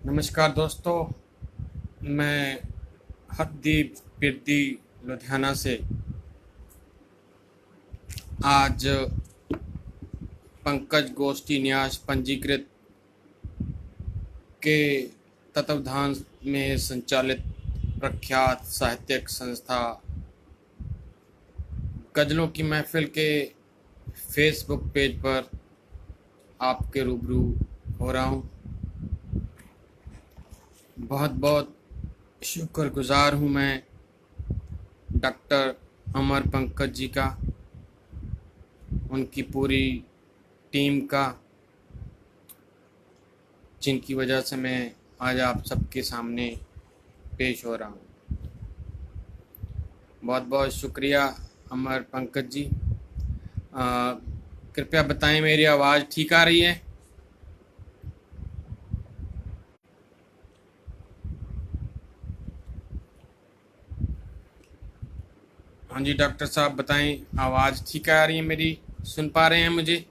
नमस्कार दोस्तों, मैं हरदीप पिरदी लुधियाना से आज पंकज गोष्ठी न्यास पंजीकृत के तत्वावधान में संचालित प्रख्यात साहित्यिक संस्था गज़लों की महफिल के फेसबुक पेज पर आपके रूबरू हो रहा हूँ। बहुत बहुत शुक्रगुजार हूँ मैं डॉक्टर अमर पंकज जी का, उनकी पूरी टीम का, जिनकी वजह से मैं आज आप सबके सामने पेश हो रहा हूँ। बहुत बहुत शुक्रिया अमर पंकज जी। कृपया बताएं मेरी आवाज़ ठीक आ रही है? हाँ जी डॉक्टर साहब, बताएं आवाज़ ठीक आ रही है मेरी? सुन पा रहे हैं मुझे?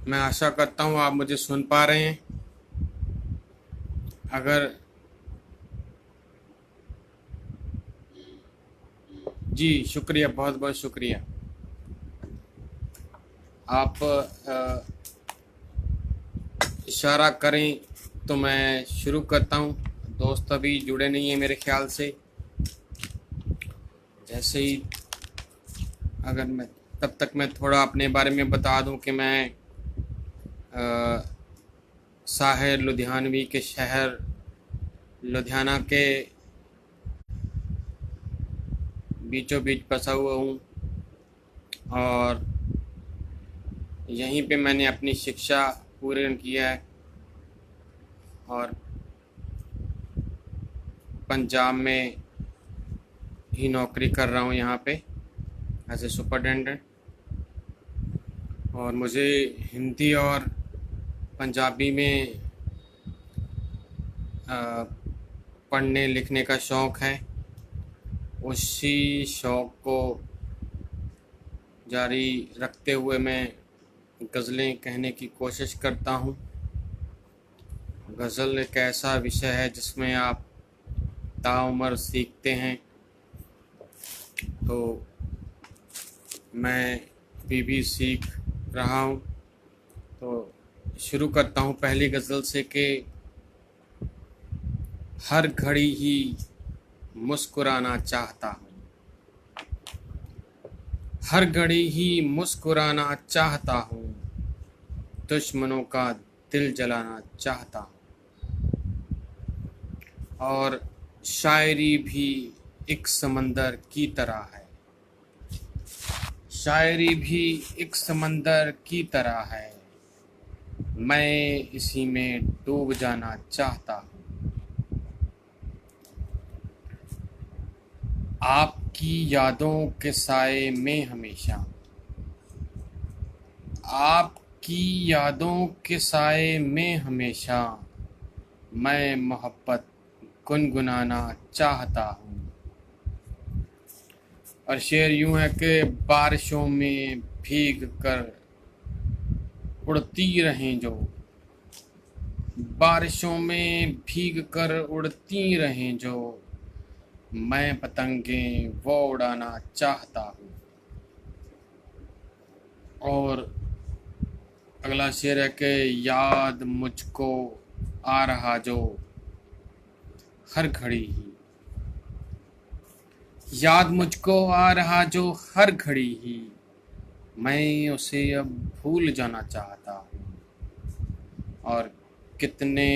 मैं आशा करता हूँ आप मुझे सुन पा रहे हैं। अगर जी शुक्रिया, बहुत बहुत शुक्रिया। आप इशारा करें तो मैं शुरू करता हूँ। दोस्त अभी जुड़े नहीं हैं मेरे ख्याल से। जैसे ही अगर मैं तब तक मैं थोड़ा अपने बारे में बता दूं कि मैं साहिर लुधियानवी के शहर लुधियाना के बीचों बीच बसा हुआ हूँ और यहीं पे मैंने अपनी शिक्षा पूर्ण किया है और पंजाब में ही नौकरी कर रहा हूँ यहाँ पे एज ए सुपरिटेंडेंट। और मुझे हिंदी और पंजाबी में पढ़ने लिखने का शौक़ है। उसी शौक़ को जारी रखते हुए मैं गज़लें कहने की कोशिश करता हूँ। गज़ल एक ऐसा विषय है जिसमें आप ताउम्र सीखते हैं, तो मैं भी सीख रहा हूँ। तो शुरू करता हूँ पहली गज़ल से कि हर घड़ी ही मुस्कुराना चाहता हूँ, हर घड़ी ही मुस्कुराना चाहता हूँ, दुश्मनों का दिल जलाना चाहता हूँ। और शायरी भी एक समंदर की तरह है, शायरी भी एक समंदर की तरह है, मैं इसी में डूब जाना चाहता हूँ। आपकी यादों के साए में हमेशा, आपकी यादों के साए में हमेशा मैं मोहब्बत गुनगुनाना चाहता हूँ। और शेर यूं है कि बारिशों में भीग कर उड़ती रहें जो, बारिशों में भीग कर उड़ती रहें जो, मैं पतंगें वो उड़ाना चाहता हूँ। और अगला शेर है कि याद मुझको आ रहा जो हर घड़ी ही, याद मुझको आ रहा जो हर घड़ी ही, मैं उसे अब भूल जाना चाहता हूँ। और कितने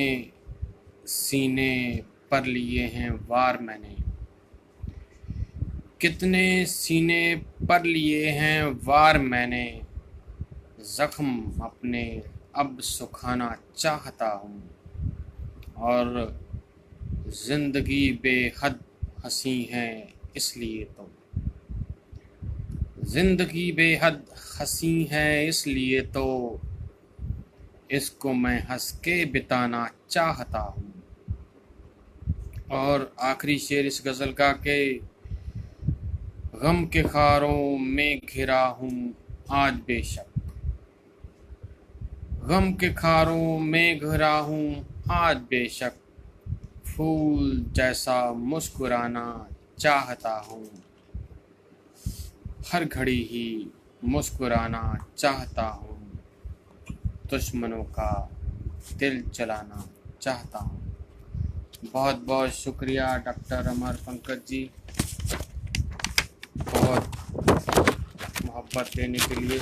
सीने पर लिए हैं वार मैंने, कितने सीने पर लिए हैं वार मैंने, ज़ख्म अपने अब सुखाना चाहता हूँ। और ज़िंदगी बेहद हंसी है इसलिए तो, ज़िंदगी बेहद हंसी है इसलिए तो, इसको मैं हंस के बिताना चाहता हूँ। और आखिरी शेर इस गज़ल का कि गम के खारों में घिरा हूँ आज बेशक, गम के खारों में घिरा हूँ आज बेशक, फूल जैसा मुस्कुराना चाहता हूँ, हर घड़ी ही मुस्कुराना चाहता हूँ, दुश्मनों का दिल जलाना चाहता हूँ। बहुत बहुत शुक्रिया डॉक्टर अमर पंकज जी, बहुत मोहब्बत देने के लिए।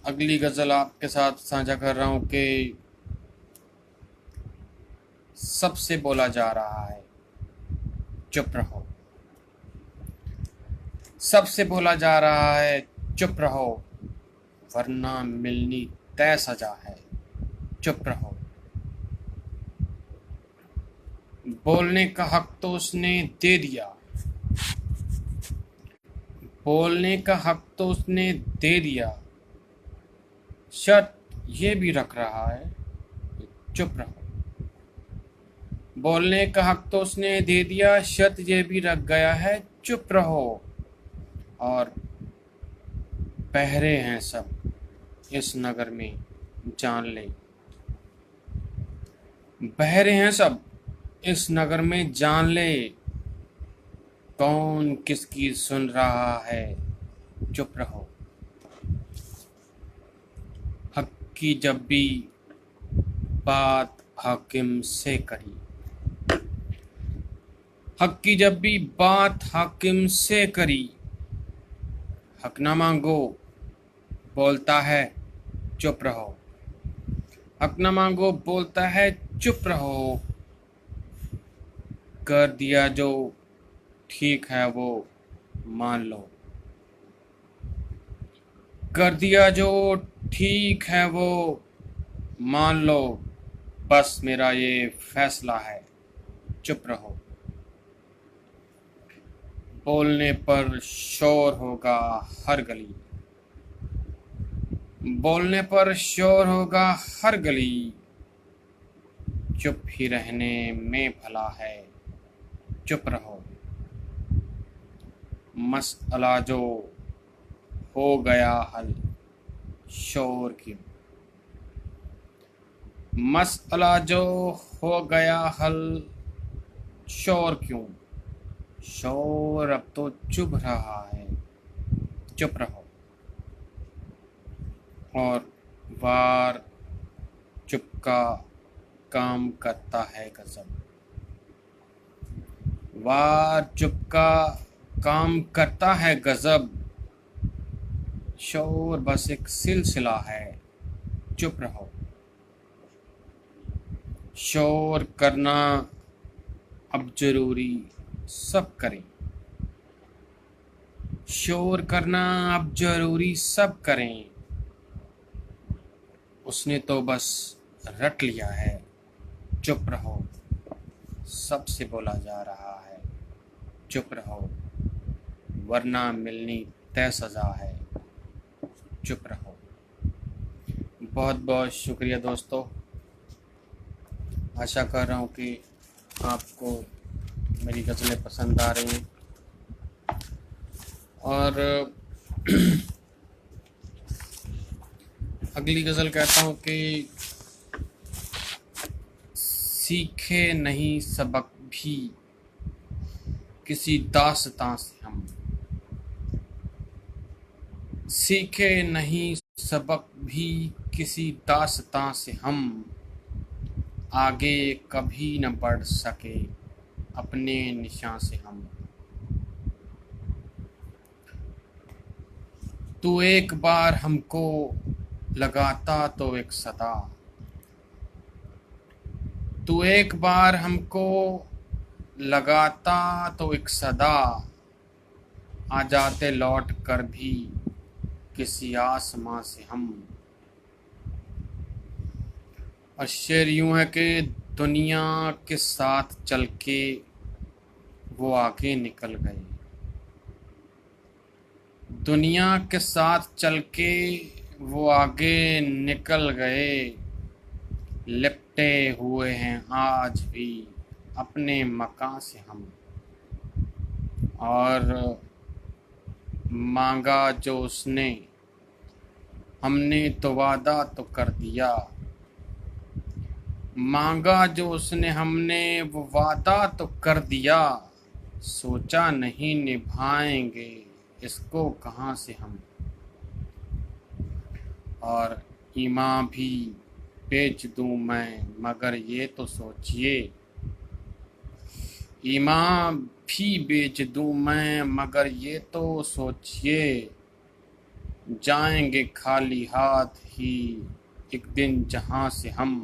अगली गज़ल आपके साथ साझा कर रहा हूँ कि सबसे बोला जा रहा है चुप रहो, सबसे बोला जा रहा है चुप रहो, वरना मिलनी तय सजा है, चुप रहो। बोलने का हक तो उसने दे दिया, बोलने का हक तो उसने दे दिया, शर्त ये भी रख रहा है चुप रहो। बोलने का हक तो उसने दे दिया, शर्त ये भी रख गया है चुप रहो। और बहरे हैं सब इस नगर में जान ले, बहरे हैं सब इस नगर में जान ले, कौन किसकी सुन रहा है चुप रहो। हक की जब भी बात हाकिम से करी, हक की जब भी बात हाकिम से करी, हक ना मांगो बोलता है चुप रहो, हक ना मांगो बोलता है चुप रहो। कर दिया जो ठीक है वो मान लो, कर दिया जो ठीक है वो मान लो, बस मेरा ये फैसला है चुप रहो। बोलने पर शोर होगा हर गली, बोलने पर शोर होगा हर गली, चुप ही रहने में भला है चुप रहो। मसला जो हो गया हल शोर क्यों, मसला जो हो गया हल शोर क्यों, शोर अब तो चुभ रहा है चुप रहो। और वार चुप का काम करता है गजब, वार चुप का काम करता है गजब, शोर बस एक सिलसिला है चुप रहो। शोर करना अब जरूरी सब करें, शोर करना अब जरूरी सब करें, उसने तो बस रट लिया है चुप रहो। सबसे बोला जा रहा है चुप रहो, वरना मिलनी तय सजा है चुप रहो। बहुत बहुत शुक्रिया दोस्तों, आशा कर रहा हूँ कि आपको मेरी गज़लें पसंद आ रही हैं। और अगली गज़ल कहता हूँ कि सीखे नहीं सबक भी किसी दास्तां से हम, सीखे नहीं सबक भी किसी दास्तां से हम, आगे कभी न बढ़ सके अपने निशान से हम। तू एक बार हमको लगाता तो एक सदा, तू एक बार हमको लगाता तो एक सदा, आ जाते लौट कर भी किसी आसमां से हम। और शेर यूं है कि दुनिया के साथ चल के वो आगे निकल गए, दुनिया के साथ चल के वो आगे निकल गए, लिपटे हुए हैं आज भी अपने मकान से हम, और मांगा जो उसने हमने तो वादा तो कर दिया, मांगा जो उसने हमने वो वादा तो कर दिया, सोचा नहीं निभाएंगे इसको कहाँ से हम। और ईमान भी बेच दूं मैं मगर ये तो सोचिए, ईमान भी बेच दूं मैं मगर ये तो सोचिए, जाएंगे खाली हाथ ही एक दिन जहां से हम।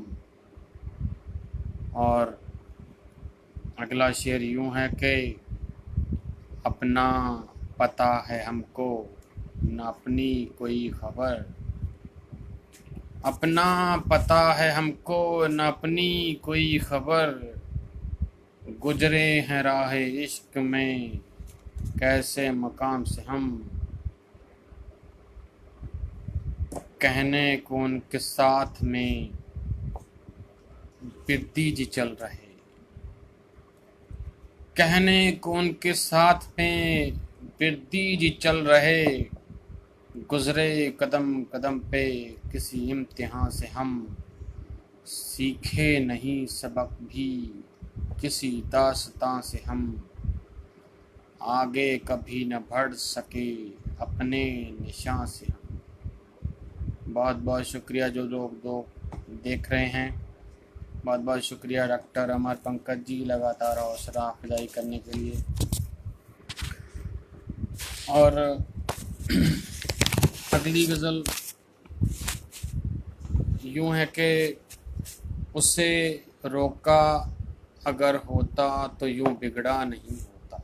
और अगला शेर यूं है कि अपना पता है हमको न अपनी कोई खबर, अपना पता है हमको न अपनी कोई खबर, गुजरे हैं राह इश्क में कैसे मकाम से हम। कहने को उनके साथ में बिरतीज चल रहे, कहने को उनके साथ में बिरतीज चल रहे, गुजरे कदम कदम पे किसी इम्तिहान से हम, सीखे नहीं सबक भी किसी दास्तां से हम, आगे कभी न बढ़ सके अपने निशान से हम। बहुत बहुत शुक्रिया जो लोग देख रहे हैं, बहुत बहुत शुक्रिया डॉक्टर अमर पंकज जी लगातार हौसला अफजाई करने के लिए। और अगली गज़ल यूं है कि उसे रोका अगर होता तो यूं बिगड़ा नहीं होता,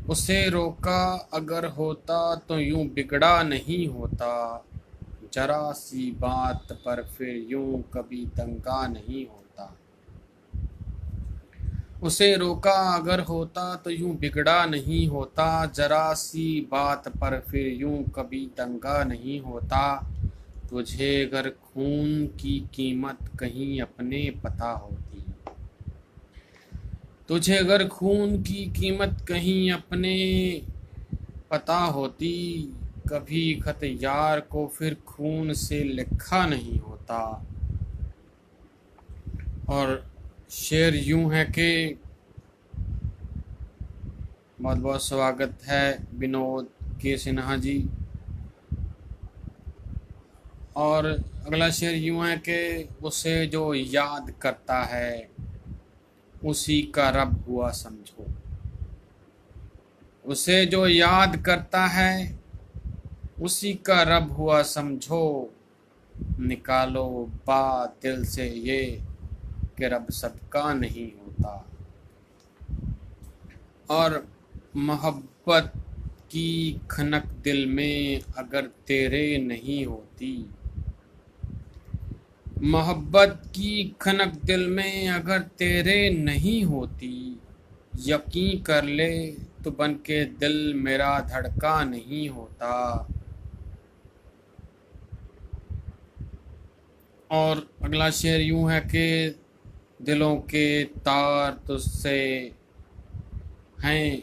उसे रोका अगर होता तो यूं बिगड़ा नहीं होता, जरा सी बात पर फिर यूं कभी दंगा नहीं होता। उसे रोका अगर होता तो यूं बिगड़ा नहीं होता, जरा सी बात पर फिर यूं कभी दंगा नहीं होता, तुझे अगर खून की कीमत कहीं अपने पता होती, तुझे अगर खून की कीमत कहीं अपने पता होती, कभी खत यार को फिर खून से लिखा नहीं होता। और शेर यूं है कि बहुत बहुत स्वागत है विनोद के सिन्हा जी। और अगला शेर यूं है कि उसे जो याद करता है उसी का रब हुआ समझो, उसे जो याद करता है उसी का रब हुआ समझो, निकालो बात दिल से ये कि रब सबका नहीं होता। और मोहब्बत की खनक दिल में अगर तेरे नहीं होती, मोहब्बत की खनक दिल में अगर तेरे नहीं होती, यकीन कर ले तो बन के दिल मेरा धड़का नहीं होता। और अगला शेर यूं है कि दिलों के तार तुझसे हैं,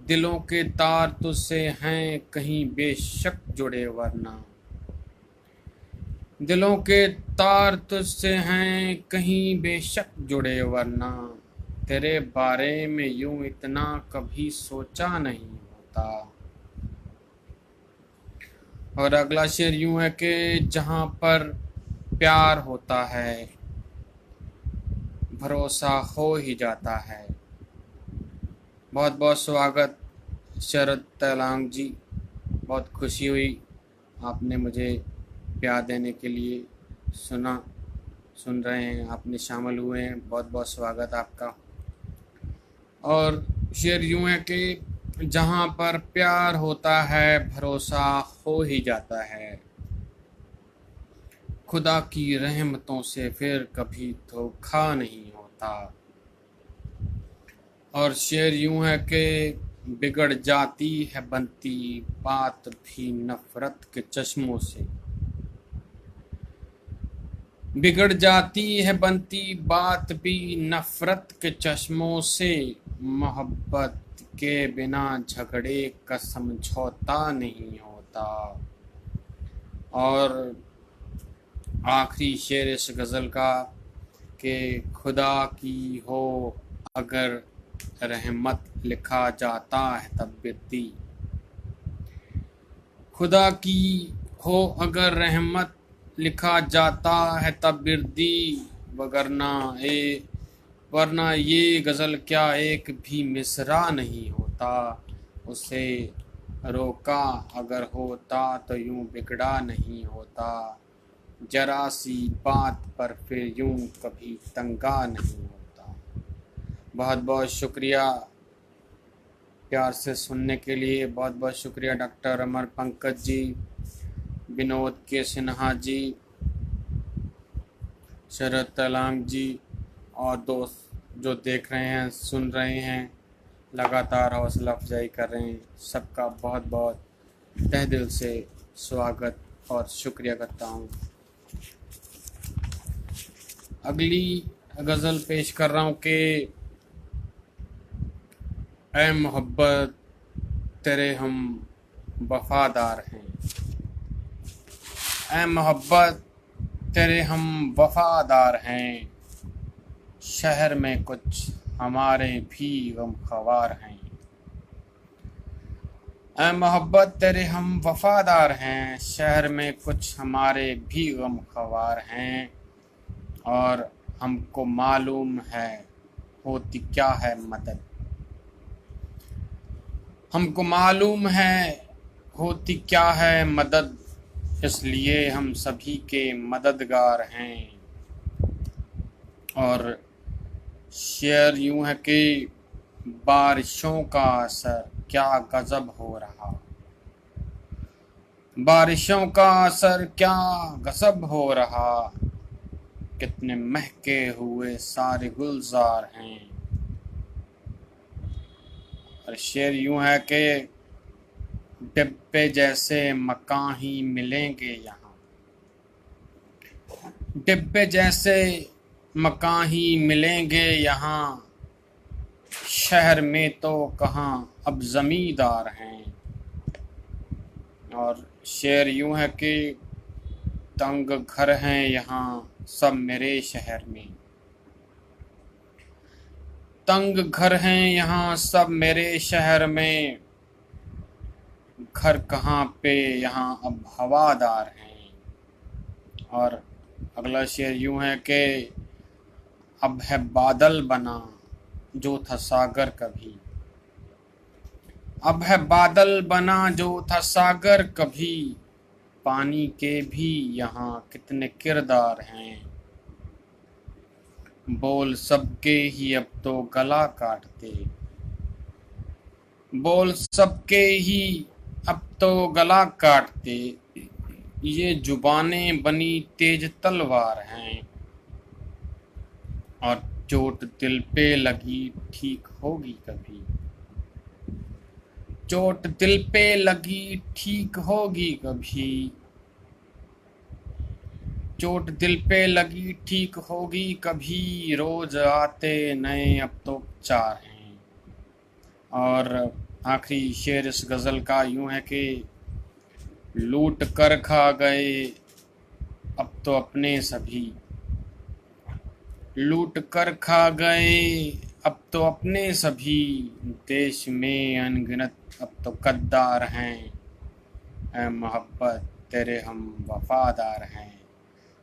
दिलों के तार तुझसे हैं कहीं बेशक जुड़े वरना, दिलों के तार तुझसे हैं कहीं बेशक जुड़े वरना, तेरे बारे में यूं इतना कभी सोचा नहीं होता। और अगला शेर यूं है कि जहां पर प्यार होता है भरोसा हो ही जाता है। बहुत बहुत स्वागत शरद तलांग जी, बहुत खुशी हुई आपने मुझे प्यार देने के लिए सुन रहे हैं, आपने शामिल हुए हैं, बहुत बहुत स्वागत आपका। और शेर यूं है कि जहां पर प्यार होता है भरोसा हो ही जाता है, खुदा की रहमतों से फिर कभी धोखा नहीं होता। और शेर यूं है कि बिगड़ जाती है बनती बात भी नफरत के चश्मों से, बिगड़ जाती है बनती बात भी नफरत के चश्मों से। मोहब्बत के बिना झगड़े का समझौता नहीं होता। और आखिरी शेर इस गज़ल का कि खुदा की हो अगर रहमत लिखा जाता है तब बिरती। खुदा की हो अगर रहमत लिखा जाता है तब बिरदी। वगरना वरना ये गज़ल क्या एक भी मिसरा नहीं होता। उसे रोका अगर होता तो यूं बिगड़ा नहीं होता। जरा सी बात पर फिर यूं कभी तंगा नहीं होता। बहुत बहुत शुक्रिया प्यार से सुनने के लिए। बहुत बहुत शुक्रिया डॉक्टर अमर पंकज जी, विनोद के सिन्हा जी, शरद तलांग जी और दोस्त जो देख रहे हैं, सुन रहे हैं, लगातार हौसला अफजाई कर रहे हैं, सबका बहुत बहुत तहे दिल से स्वागत और शुक्रिया करता हूँ। अगली गज़ल पेश कर रहा हूँ कि ऐ मोहब्बत तेरे हम वफादार हैं। ऐ मोहब्बत तेरे हम वफादार हैं। शहर में कुछ हमारे भी गमख्वार हैं। ऐ मोहब्बत तेरे हम वफादार हैं। शहर में कुछ हमारे भी गमख्वार हैं। और हमको मालूम है होती क्या है मदद। हमको मालूम है होती क्या है मदद। इसलिए हम सभी के मददगार हैं। और शेर यूं है कि बारिशों का असर क्या गजब हो रहा। बारिशों का असर क्या गजब हो रहा। कितने महके हुए सारे गुलजार हैं। और शेर यूं है कि डिब्बे जैसे मकान ही मिलेंगे यहाँ। डिब्बे जैसे मकान ही मिलेंगे यहाँ। शहर में तो कहाँ अब जमींदार हैं। और शेर यूं है कि तंग घर हैं यहाँ सब मेरे शहर में। तंग घर हैं यहाँ सब मेरे शहर में। घर कहाँ पे यहाँ अब हवादार हैं। और अगला शेर यूं है कि अब है बादल बना जो था सागर कभी। अब है बादल बना जो था सागर कभी। पानी के भी यहाँ कितने किरदार हैं। बोल सबके ही अब तो गला काटते। बोल सबके ही अब तो गला काटते। ये जुबानें बनी तेज तलवार हैं। और चोट दिल पे लगी ठीक होगी कभी। चोट दिल पे लगी ठीक होगी कभी। चोट दिल पे लगी ठीक होगी कभी। रोज आते नए अब तो उपचार हैं। और आखिरी शेर इस गज़ल का यूं है कि लूट कर खा गए अब तो अपने सभी। लूट कर खा गए अब तो अपने सभी। देश में अनगिनत अब तो गद्दार हैं। ऐ मोहब्बत तेरे हम वफादार हैं।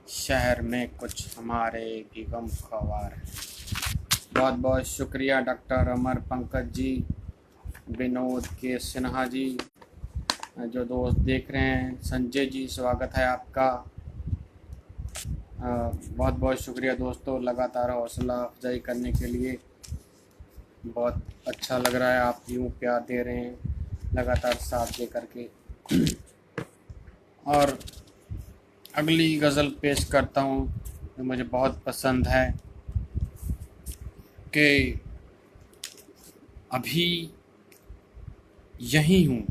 शहर में कुछ हमारे भी गमख्वार हैं। बहुत बहुत शुक्रिया डॉक्टर अमर पंकज जी, विनोद के सिन्हा जी, जो दोस्त देख रहे हैं, संजय जी स्वागत है आपका। बहुत बहुत शुक्रिया दोस्तों, लगातार हौसला अफजाई करने के लिए। बहुत अच्छा लग रहा है आप यूँ प्यार दे रहे हैं लगातार साथ दे करके। और अगली गज़ल पेश करता हूँ जो मुझे बहुत पसंद है कि अभी यहीं हूँ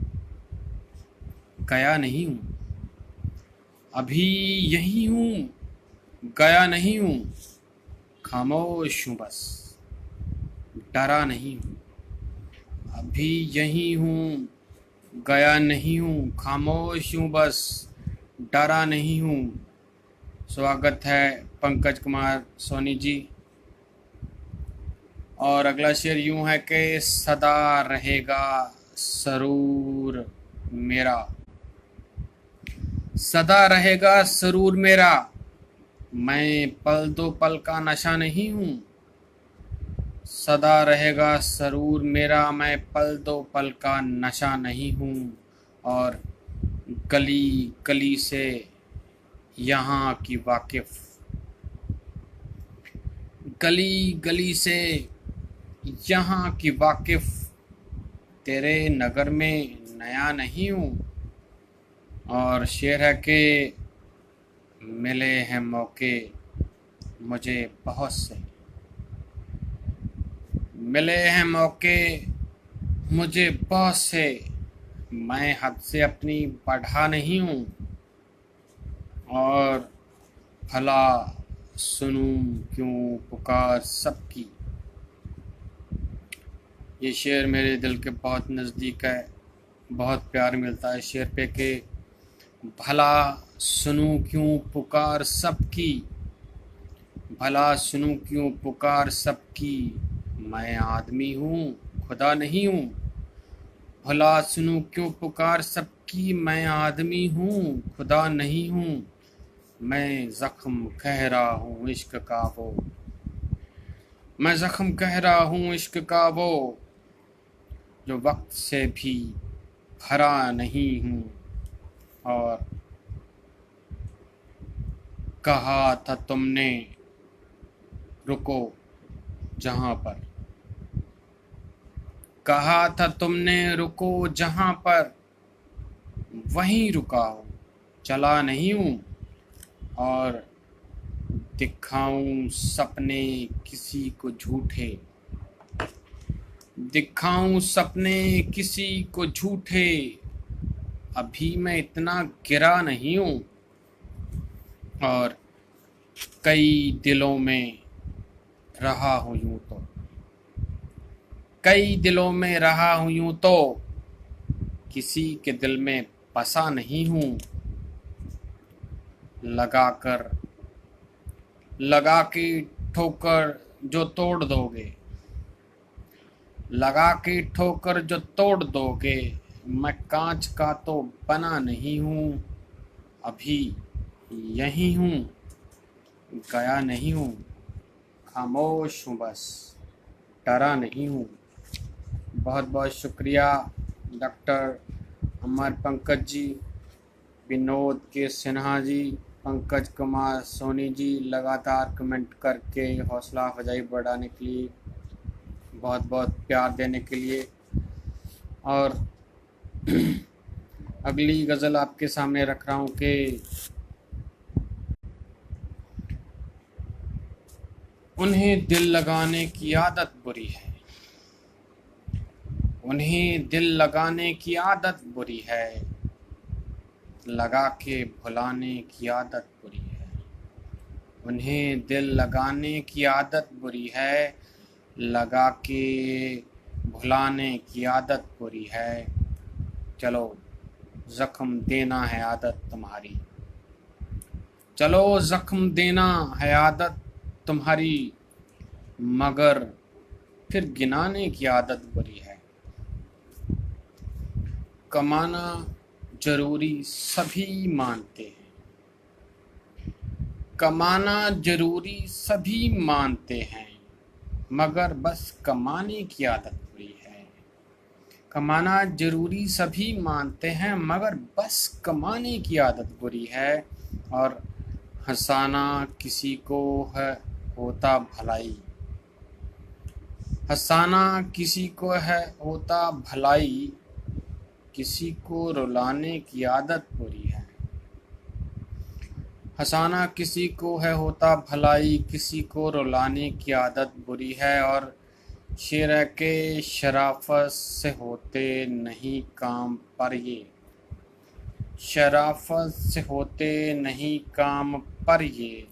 गया नहीं हूँ। अभी यहीं हूँ गया नहीं हूँ, खामोश हूँ बस, डरा नहीं हूँ, अभी यहीं हूँ। गया नहीं हूँ, खामोश हूँ बस, डरा नहीं हूँ। स्वागत है पंकज कुमार सोनी जी। और अगला शेर यूं है कि सदा रहेगा सरूर मेरा, सदा रहेगा सरूर मेरा, मैं पल दो पल का नशा नहीं हूँ। सदा रहेगा सरूर मेरा, मैं पल दो पल का नशा नहीं हूँ। और गली गली से यहाँ की वाकिफ, गली गली से यहाँ की वाकिफ, तेरे नगर में नया नहीं हूँ। और शेर है कि मिले हैं मौके मुझे बहुत से, मिले हैं मौके मुझे बहुत से, मैं हद से अपनी बढ़ा नहीं हूँ। और भला सुनूं क्यों पुकार सबकी, ये शेर मेरे दिल के बहुत नज़दीक है। बहुत प्यार मिलता है शेर पे कि भला सुनूं क्यों पुकार सबकी, भला सुनूं क्यों पुकार सबकी, मैं आदमी हूँ खुदा नहीं हूँ। भला सुनूं क्यों पुकार सबकी, मैं आदमी हूँ खुदा नहीं हूँ। मैं ज़ख्म कह रहा हूँ इश्क का वो, मैं ज़ख्म कह रहा हूँ इश्क का वो, जो वक्त से भी भरा नहीं हूँ। और कहा था तुमने रुको जहाँ पर, कहा था तुमने रुको जहाँ पर, वहीं रुका हूँ चला नहीं हूँ। और दिखाऊं सपने किसी को झूठे, दिखाऊं सपने किसी को झूठे, अभी मैं इतना गिरा नहीं हूँ। और कई दिलों में रहा हूँ यूं तो, कई दिलों में रहा हूँ यूं तो, किसी के दिल में बसा नहीं हूँ। लगा के ठोकर जो तोड़ दोगे, लगा के ठोकर जो तोड़ दोगे, मैं कांच का तो बना नहीं हूँ। अभी यहीं हूँ, गया नहीं हूँ, खामोश हूँ बस, डरा नहीं हूँ। बहुत बहुत शुक्रिया डॉक्टर अमर पंकज जी, विनोद के सिन्हा जी, पंकज कुमार सोनी जी, लगातार कमेंट करके हौसला अफजाई बढ़ाने के लिए, बहुत बहुत प्यार देने के लिए। और अगली गज़ल आपके सामने रख रहा हूँ कि उन्हें दिल लगाने की आदत बुरी है, उन्हें दिल लगाने की आदत बुरी है, लगा के भुलाने की आदत बुरी है। उन्हें दिल लगाने की आदत बुरी है, लगा के भुलाने की आदत बुरी है। चलो ज़ख्म देना है आदत तुम्हारी, चलो ज़ख्म देना है आदत तुम्हारी, मगर फिर गिनाने की आदत बुरी है। कमाना जरूरी सभी मानते हैं, कमाना जरूरी सभी मानते हैं, मगर बस कमाने की आदत बुरी है। कमाना जरूरी सभी मानते हैं, मगर बस कमाने की आदत बुरी है। और हंसाना किसी को है होता भलाई, हंसाना किसी को है होता भलाई, किसी को रुलाने की आदत बुरी है। हंसाना किसी को है होता भलाई, किसी को रुलाने की आदत बुरी है। और शेर है के शराफत से होते नहीं काम पर ये, शराफत से होते नहीं काम पर ये,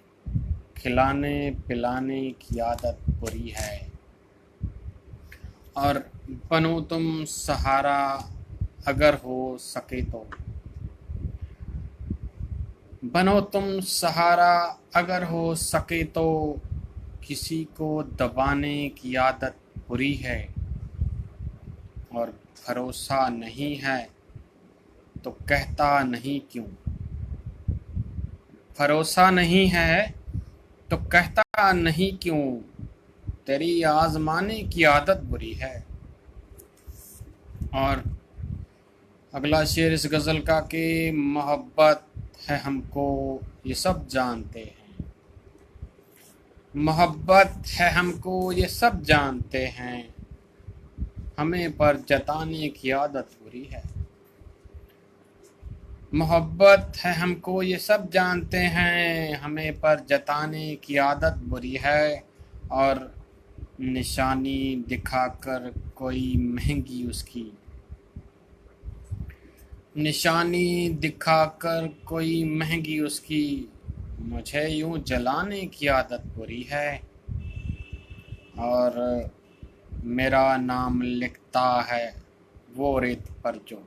खिलाने पिलाने की आदत बुरी है। और बनो तुम सहारा अगर हो सके तो, बनो तुम सहारा अगर हो सके तो, किसी को दबाने की आदत बुरी है। और भरोसा नहीं है तो कहता नहीं क्यों, भरोसा नहीं है तो कहता नहीं क्यों, तेरी आजमाने की आदत बुरी है। और अगला शेर इस गज़ल का कि मोहब्बत है हमको ये सब जानते हैं, मोहब्बत है हमको ये सब जानते हैं, हमें पर जताने की आदत बुरी है। मोहब्बत है हमको ये सब जानते हैं, हमें पर जताने की आदत बुरी है। और निशानी दिखाकर कोई महंगी उसकी, निशानी दिखाकर कोई महंगी उसकी, मुझे यूं जलाने की आदत बुरी है। और मेरा नाम लिखता है वो रेत पर जो।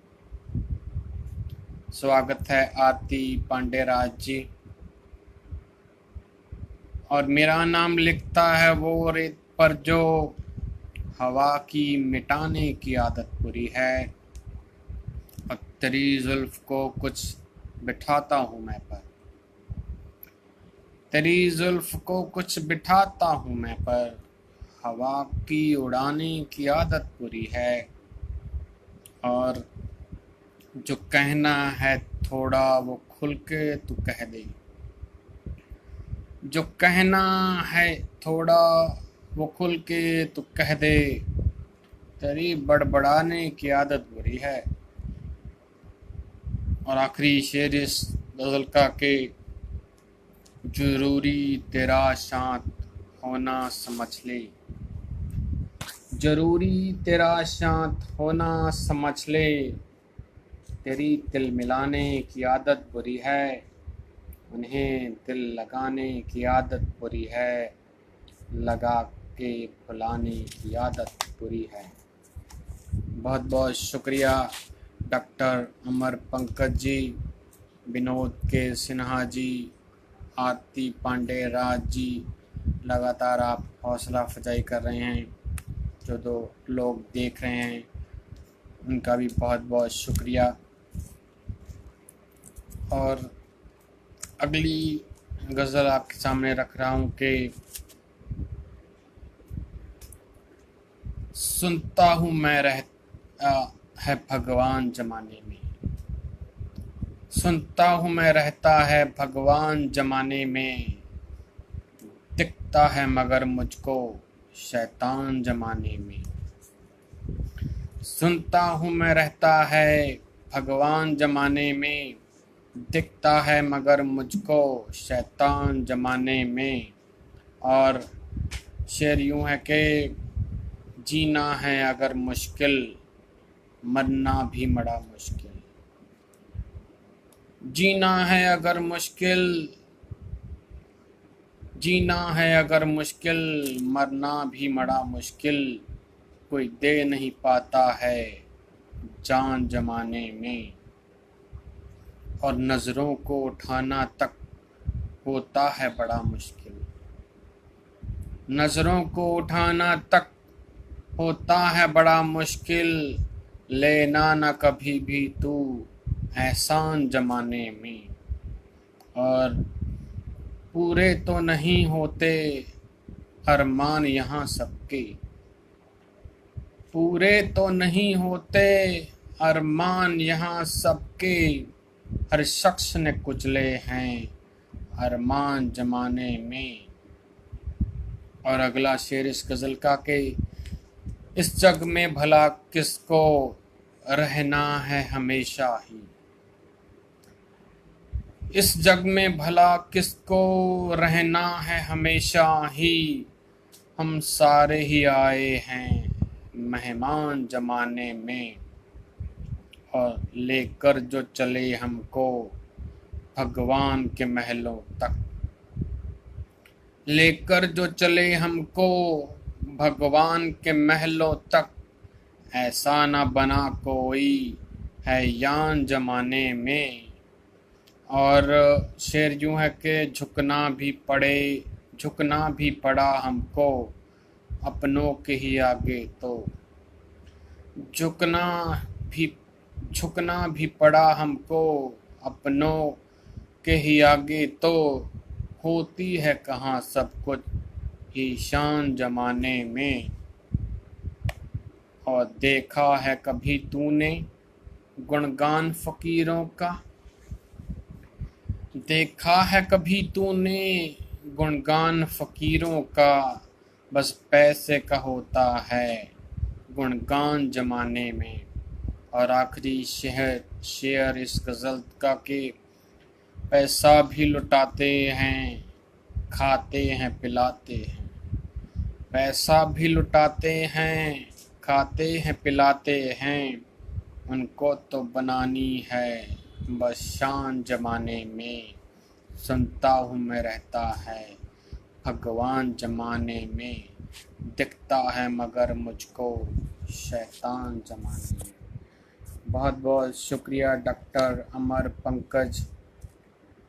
स्वागत है आरती पांडेराज जी। और मेरा नाम लिखता है वो रेत पर जो, हवा की मिटाने की आदत बुरी है। और तेरी जुल्फ को कुछ बिठाता हूँ मैं पर, तेरी जुल्फ को कुछ बिठाता हूँ मैं पर, हवा की उड़ाने की आदत बुरी है। और जो कहना है थोड़ा वो खुल के तू कह दे, जो कहना है थोड़ा वो खुल के तू कह दे, तेरी बड़बड़ाने की आदत बुरी है। और आखिरी शेर इस गज़ल का के जरूरी तेरा शांत होना समझ ले, जरूरी तेरा शांत होना समझ ले, तेरी दिल मिलाने की आदत बुरी है, उन्हें दिल लगाने की आदत बुरी है, लगा के भुलाने की आदत बुरी है। बहुत बहुत शुक्रिया डॉक्टर अमर पंकज जी, विनोद के सिन्हा जी, आरती पांडे राज जी। लगातार आप हौसला अफजाई कर रहे हैं, जो दो लोग देख रहे हैं उनका भी बहुत बहुत शुक्रिया। और अगली गज़ल आपके सामने रख रहा हूँ कि सुनता हूँ मैं रहता है भगवान जमाने में, सुनता हूँ मैं रहता है भगवान जमाने में, दिखता है मगर मुझको शैतान जमाने में। सुनता हूँ मैं रहता है भगवान जमाने में, दिखता है मगर मुझको शैतान जमाने में। और शेर यूँ है कि जीना है अगर मुश्किल, मरना भी बड़ा मुश्किल, जीना है अगर मुश्किल, जीना है अगर मुश्किल, मरना भी बड़ा मुश्किल, कोई दे नहीं पाता है जान जमाने में। और नज़रों को उठाना तक होता है बड़ा मुश्किल, नज़रों को उठाना तक होता है बड़ा मुश्किल, लेना न कभी भी तू एहसान जमाने में। और पूरे तो नहीं होते अरमान यहाँ सबके, पूरे तो नहीं होते अरमान यहाँ सबके, हर शख्स ने कुचले हैं अरमान जमाने में। और अगला शेर इस गज़ल का के इस जग में भला किसको रहना है हमेशा ही, इस जग में भला किसको रहना है हमेशा ही, हम सारे ही आए हैं मेहमान जमाने में। और लेकर जो चले हमको भगवान के महलों तक, लेकर जो चले हमको भगवान के महलों तक, ऐसा न बना कोई है यान जमाने में। और शेर यूं है कि झुकना भी पड़ा हमको अपनों के ही आगे, तो झुकना भी झुकना भी पड़ा हमको अपनों के ही आगे, तो होती है कहाँ सब कुछ ही शान जमाने में। और देखा है कभी तूने गुणगान फकीरों का, देखा है कभी तूने गुणगान फकीरों का, बस पैसे का होता है गुणगान जमाने में। और आखिरी शेर इस गज़ल का कि पैसा भी लुटाते हैं, खाते हैं पिलाते हैं, पैसा भी लुटाते हैं, खाते हैं पिलाते हैं, उनको तो बनानी है बस शान जमाने में। सुनता हूँ मैं रहता है भगवान जमाने में, दिखता है मगर मुझको शैतान जमाने में। बहुत बहुत शुक्रिया डॉक्टर अमर पंकज,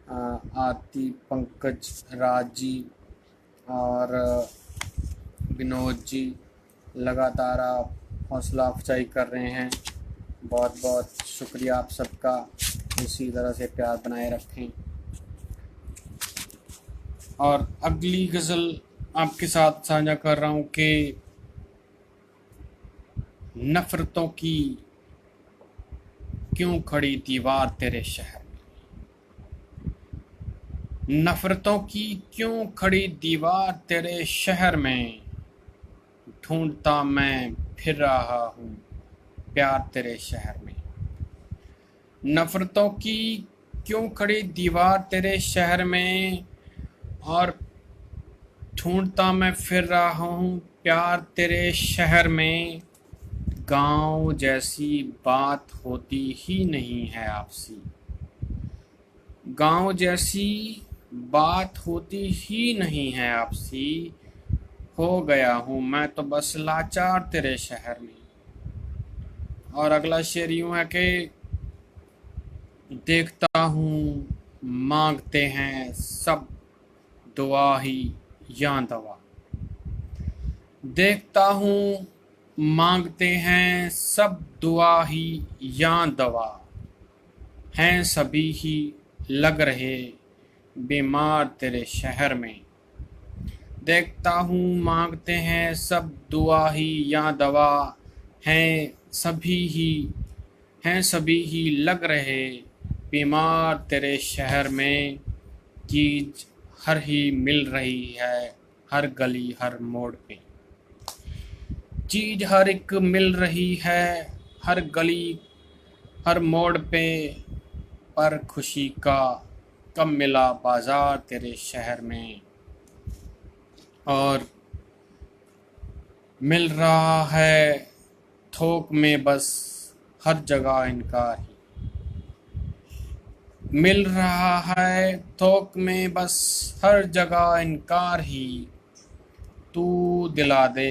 आरती पंकज, राज जी और विनोद जी, लगातार आप हौसला अफजाई कर रहे हैं। बहुत बहुत शुक्रिया आप सबका, इसी तरह से प्यार बनाए रखें। और अगली गज़ल आपके साथ साझा कर रहा हूँ कि नफ़रतों की क्यों खड़ी दीवार तेरे शहर में, नफ़रतों की क्यों खड़ी दीवार तेरे शहर में, ढूंढता मैं फिर रहा हूँ प्यार तेरे शहर में। नफ़रतों की क्यों खड़ी दीवार तेरे शहर में, और ढूंढता मैं फिर रहा हूँ प्यार तेरे शहर में। गाँव जैसी बात होती ही नहीं है आपसी, गाँव जैसी बात होती ही नहीं है आपसी, हो गया हूँ मैं तो बस लाचार तेरे शहर में। और अगला शेर यूँ है कि देखता हूँ मांगते हैं सब दुआ ही या दवा, देखता हूँ मांगते हैं सब दुआ ही या दवा, हैं सभी ही लग रहे बीमार तेरे शहर में। देखता हूँ मांगते हैं सब दुआ ही या दवा, हैं सभी ही लग रहे बीमार तेरे शहर में। चीज हर ही मिल रही है हर गली हर मोड़ पे, चीज हर एक मिल रही है हर गली हर मोड़ पे, पर खुशी का कब मिला बाजार तेरे शहर में। और मिल रहा है थोक में बस हर जगह इनकार ही, मिल रहा है थोक में बस हर जगह इनकार ही, तू दिला दे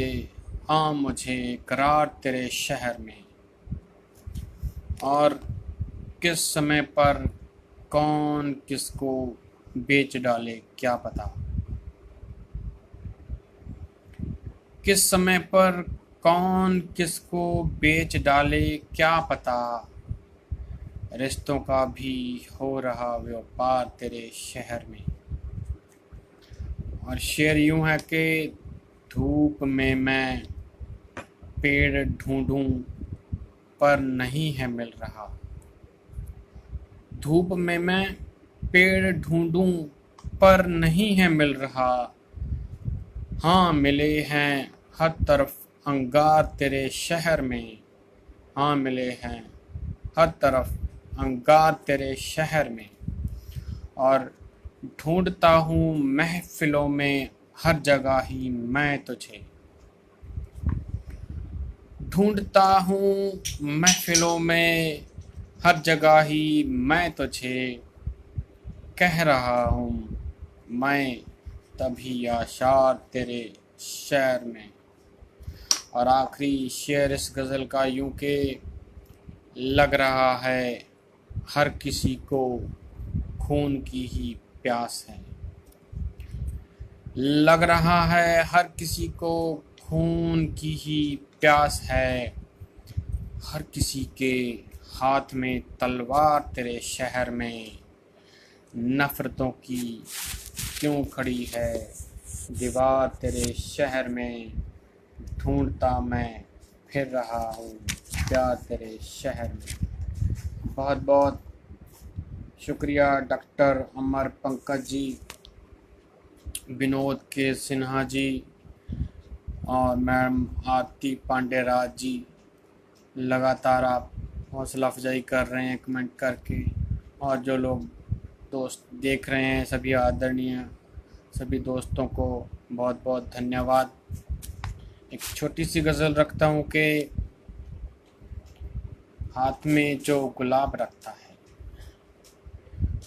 हाँ मुझे करार तेरे शहर में। और किस समय पर कौन किसको बेच डाले क्या पता, किस समय पर कौन किसको बेच डाले क्या पता, रिश्तों का भी हो रहा व्यापार तेरे शहर में। और शेर यूं है कि धूप में मैं पेड़ ढूंढूं पर नहीं है मिल रहा, धूप में मैं पेड़ ढूंढूं पर नहीं है मिल रहा, हाँ मिले हैं हर तरफ अंगार तेरे शहर में, हाँ मिले हैं हर तरफ अंगार तेरे शहर में। और ढूंढता हूँ महफिलों में हर जगह ही मैं तुझे, ढूंढता हूँ महफिलों में हर जगह ही मैं तुझे, कह रहा हूँ मैं तभी आशार तेरे शहर में। और आखिरी शेर इस गज़ल का यूं के लग रहा है हर किसी को खून की ही प्यास है। लग रहा है हर किसी को खून की ही प्यास है। हर किसी के हाथ में तलवार तेरे शहर में। नफ़रतों की क्यों खड़ी है दीवार तेरे शहर में। ढूंढता मैं फिर रहा हूँ प्यार तेरे शहर में। बहुत बहुत शुक्रिया डॉक्टर अमर पंकज जी, विनोद के सिन्हा जी और मैम आरती पांडेराज जी। लगातार आप हौसला अफजाई कर रहे हैं कमेंट करके। और जो लोग दोस्त देख रहे हैं सभी आदरणीय सभी दोस्तों को बहुत बहुत धन्यवाद। एक छोटी सी गज़ल रखता हूँ कि हाथ में जो गुलाब रखता है,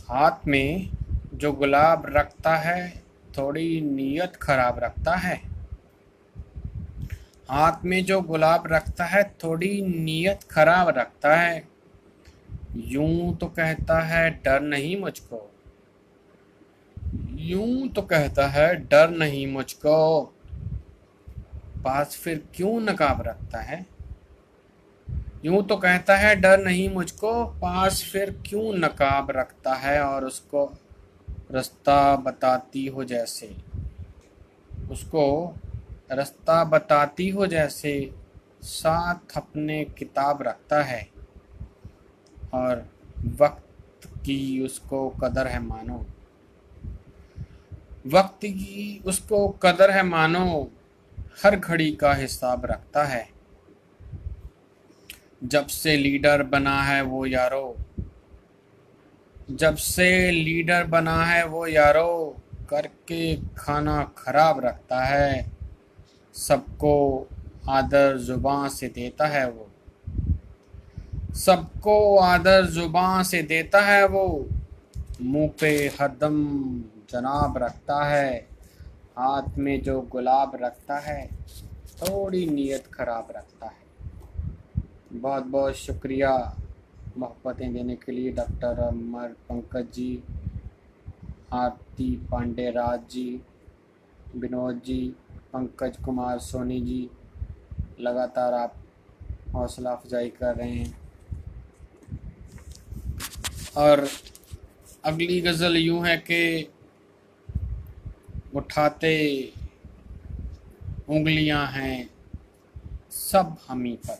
हाथ में जो गुलाब रखता है थोड़ी नीयत खराब रखता है। हाथ में जो गुलाब रखता है थोड़ी नीयत खराब रखता है। यूं तो कहता है डर नहीं मुझको, यूं तो कहता है डर नहीं मुझको, पास फिर क्यों नकाब रखता है। यूं तो कहता है डर नहीं मुझको, पास फिर क्यों नकाब रखता है। और उसको रास्ता बताती हो जैसे, उसको रास्ता बताती हो जैसे, साथ अपने किताब रखता है। और वक्त की उसको कदर है मानो, वक्त की उसको कदर है मानो, हर घड़ी का हिसाब रखता है। जब से लीडर बना है वो यारो, जब से लीडर बना है वो यारो, करके खाना खराब रखता है। सबको आदर जुबान से देता है वो, सबको आदर जुबान से देता है वो, मुंह पे हरदम जनाब रखता है। हाथ में जो गुलाब रखता है थोड़ी नीयत खराब रखता है। बहुत बहुत शुक्रिया मोहब्बतें देने के लिए डॉक्टर अमर पंकज जी, आरती पांडेराज जी, विनोद जी, पंकज कुमार सोनी जी। लगातार आप हौसला अफजाई कर रहे हैं। और अगली गज़ल यूं है कि उठाते उंगलियां हैं सब हमी पर,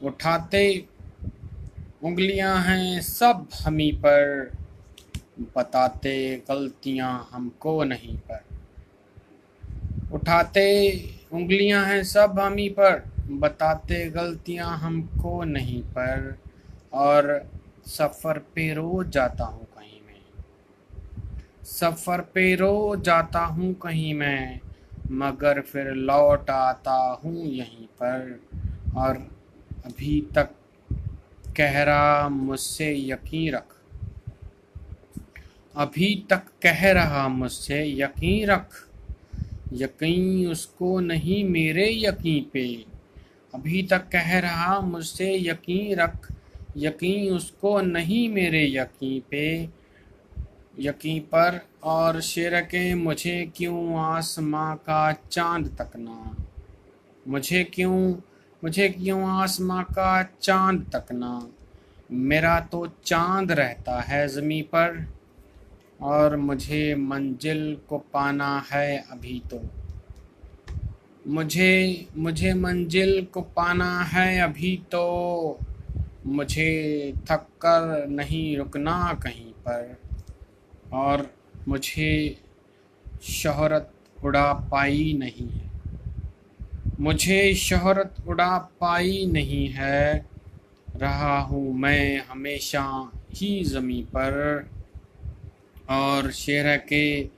उठाते उंगलियां हैं सब हमी पर, बताते गलतियां हमको नहीं पर। उठाते उंगलियां हैं सब हमी पर, बताते गलतियां हमको नहीं पर। और सफ़र पे रोज जाता हूँ कहीं मैं, सफ़र पे रोज जाता हूँ कहीं मैं, मगर फिर लौट आता हूँ यहीं पर। और अभी तक कह रहा मुझसे यकीन रख, अभी तक कह रहा मुझसे यकीन रख, यकीन उसको नहीं मेरे यकीन पे। अभी तक कह रहा मुझसे यकीन रख, यकीन उसको नहीं मेरे यकीन पे, यकीन पर। और शेर के मुझे क्यों आसमां का चांद तकना, मुझे क्यों आसमां का चांद तकना, मेरा तो चांद रहता है ज़मीं पर। और मुझे मंजिल को पाना है अभी तो, मुझे मंजिल को पाना है अभी तो, मुझे थक कर नहीं रुकना कहीं पर। और मुझे शोहरत उड़ा पाई नहीं है, मुझे शोहरत उड़ा पाई नहीं है, रहा हूँ मैं हमेशा ही ज़मीं पर। और शेर है कि